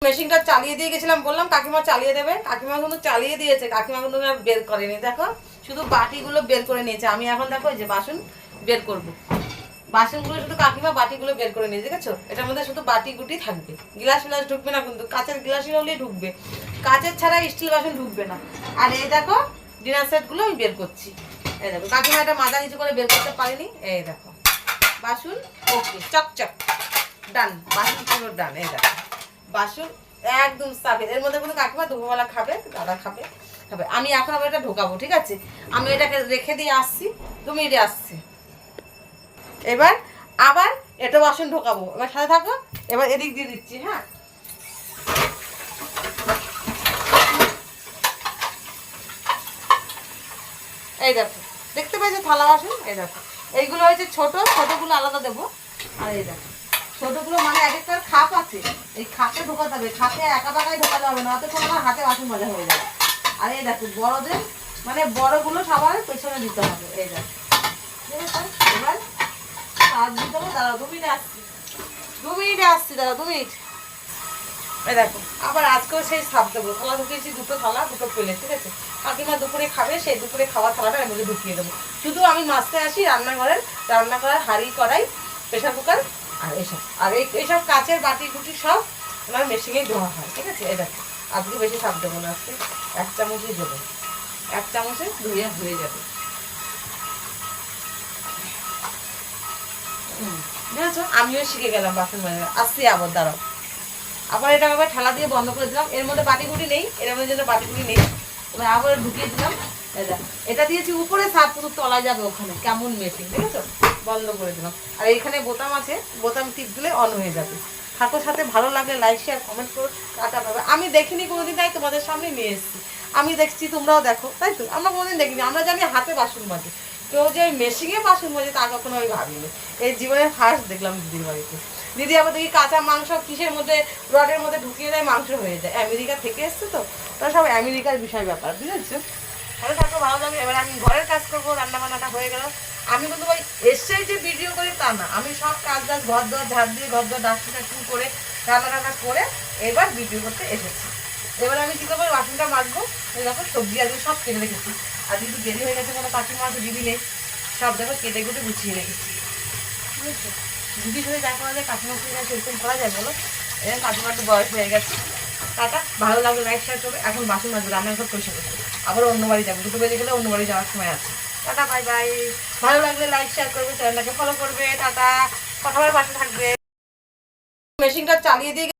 মেশিনটা চালিয়ে দিয়ে গেছিলাম, বললাম কাকিমা চালিয়ে দেবে, কাকিমা কিন্তু চালিয়ে দিয়েছে, কাকিমা কিন্তু আর বের করেনি। দেখো শুধু বাটিগুলো বের করে নিয়েছে। আমি এখন দেখো যে বাসন বের করব, বাসনগুলো শুধু কাকিমা বাটিগুলো বের করে নিয়ে দেখেছো। এটার মধ্যে শুধু বাটি গুটি থাকবে, গ্লাস ফ্লাস ঢুকবে না, কিন্তু কাঁচের গ্লাস হলেই ঢুকবে, কাঁচের ছাড়া স্টিল বাসন ঢুকবে না। আর এই দেখো ডিনার সেটগুলো আমি বের করছি। এই দেখো কাকিমা এটা মাথা নিচু করে বের করতে পারিনি। এই দেখো বাসন ওকে চকচক ডান, বাসন পুরো ডান। এই দেখো বাসন একদম সাফ। এর মধ্যে কোনো কাকিমা দুপুরবেলা খাবে, দাদা খাবে খাবে। আমি এখন আবার এটা ঢোকাবো, ঠিক আছে? আমি এটাকে রেখে দিয়ে আসছি, 2 মিনিটে আসছি। এবার আবার এটা বাসন ঢোকাবো, এবার সাথে থাকো। এবার এদিক দিয়ে দিচ্ছি, হ্যাঁ। এই দেখো দেখতে পাইছো থালা বাসন। এই দেখো এইগুলো হয়েছে ছোট, ছোটগুলো আলাদা দেবো। আর এই দেখো ছোটগুলো মানে এক একটা খাপ আছে, এই খাপে ঢোকাতে হবে। খাপে একা টাকায় ঢোকাতে হবে না, অত সময় আমার হাতে বাসন মজা হয়ে যাবে। আর এই দেখো বড়দের মানে বড়গুলো সবার পেছনে দিতে হবে। এই দেখো এবার কাজ দিতে হবে। দাঁড়াও 2 মিনিটে আসছি, 2 মিনিটে আসছি, দাঁড়াও 2 মিনিট। এই দেখো আবার আজকেও সেই সাপ দেবো। থালা ঢুকিয়েছি, 2টো থালা 2টো প্লেট, ঠিক আছে? কাকিমা দুপুরে খাবে, সেই দুপুরে খাওয়া থালাটা এর মধ্যে ঢুকিয়ে দেবো। শুধু আমি মাছতে আসি রান্না করার হাঁড়ি কড়াই প্রেশার কুকার আর এইসব, আর এইসব কাচের বাটি কুটি সব আমার মেশিনেই ধোয়া হয়, ঠিক আছে? এই দেখো আজকে বেশি সাপ দেবো না, আজকে 1 চামচই দেবো, 1 চামচে ধুয়ে হয়ে যাবে। বুঝেছো, আমিও শিখে গেলাম বাসন মাজা। আসছি আবার, দাঁড়াও। আবার এটা আবার ঠেলা দিয়ে বন্ধ করে দিলাম। এর মধ্যে বাটিগুটি নেই, এর মধ্যে যেন বাটিগুটি নেই। এবার আবার ঢুকিয়ে দিলাম। এটা দিয়েছি উপরে, সাপ পুরো তলায় যাবে ওখানে, কেমন মেশিন দেখেছো? বন্ধ করে দিলাম। আর এইখানে বোতাম আছে, বোতাম টিপ দিলে অন হয়ে যাবে। ঠাকুর সাথে ভালো লাগলে লাইক শেয়ার কমেন্ট করো। টাটা পাবে। আমি দেখিনি কোনোদিন, তাই তোমাদের সামনে নিয়ে এসেছি। আমি দেখছি তোমরাও দেখো, তাই তো? আমরা কোনোদিন দেখিনি, আমরা জানি হাতে বাসন মাজে, কেউ যে মেশিনে বাসন মাজে তা কখনো আমি ভাবিনি। এই জীবনে ফার্স্ট দেখলাম দিদির বাড়িতে। দিদি আবার দেখি কাঁচা মাংস কিসের মধ্যে, রডের মধ্যে ঢুকিয়ে দেয়, মাংস হয়ে যায়। আমেরিকা থেকে এসছে তো, ওরা সব আমেরিকার বিষয় ব্যাপার, বুঝেছো? ভালো থাকো, ভালো লাগবে। এবার আমি ঘরের কাজ করবো, রান্না বান্নাটা হয়ে গেল। আমি কিন্তু ওই এসেই যে ভিডিও করি তা না, আমি সব কাজ বাজ ঘর দর ঝাড় দিয়ে, ঘর দর ডাস্টিং টাস্টিং করে রান্না করে এবার ভিডিও করতে এসেছি। এবার আমি কী করবো, বাসনটা মাজবো। এই দেখো সবজি আজকে সব কেটে রেখেছি। আর যদি দেরি হয়ে গেছে, কোনো কাকিমা আছে দিদি নেই, সব দেখো কেটে কুটে গুছিয়ে রেখেছি, বুঝেছো? দিদির সাথে দেখা করা যায়, কাকিমার সাথে সেরকম করা যায় বলো? এরকম কাকিমার একটু বয়স হয়ে গেছে। টাটা, ভালো লাগলো, লাইক শেয়ার করবে। এখন বাসন মাজবো, রান্নাঘর পরিষ্কার করবো, আবার অন্য বাড়ি যাবো। 2টো বেজে গেলে অন্য বাড়ি যাওয়ার সময় আছে। Tata, bye bye. ভালো লাগলে লাইক শেয়ার করবে, চ্যানেলটাকে ফলো করবে। টাটা, কথা বলে পাশে থাকবে। মেশিনটা চালিয়ে দিয়ে